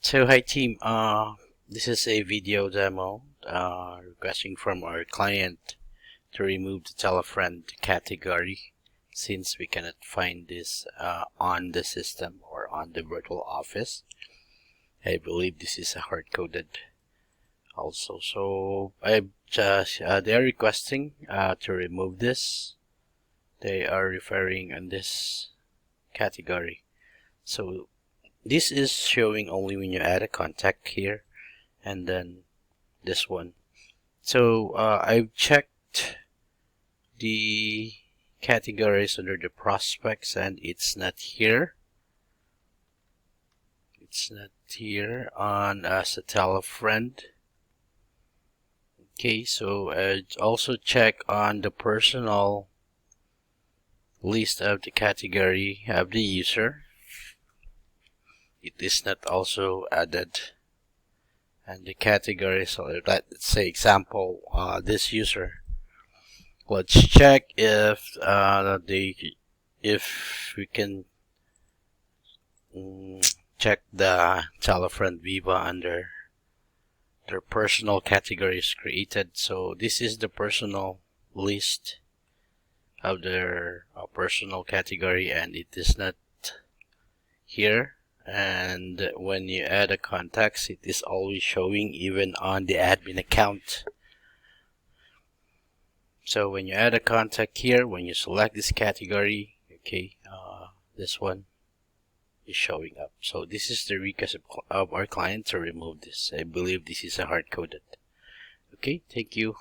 So hi team, this is a video demo requesting from our client to remove the telefriend category since we cannot find this on the system or on the virtual office. I believe this is a hard-coded also. So I just they are requesting to remove this. They are referring on this category. So this is showing only when you add a contact here and then this one. So I've checked the categories under the prospects and it's not here. It's not here on as a telefriend. Okay, so I also check on the personal list of the category of the user. It is not also added. And the category, so let's say example, this user. Let's check if we can check the telefriend Viva under their personal categories created. So this is the personal list of their personal category, and it is not here. And when you add a contacts, it is always showing even on the admin account. So when you add a contact here, when you select this category, okay, this one is showing up. So this is the request of our client to remove this. I believe this is a hard-coded. Okay, thank you.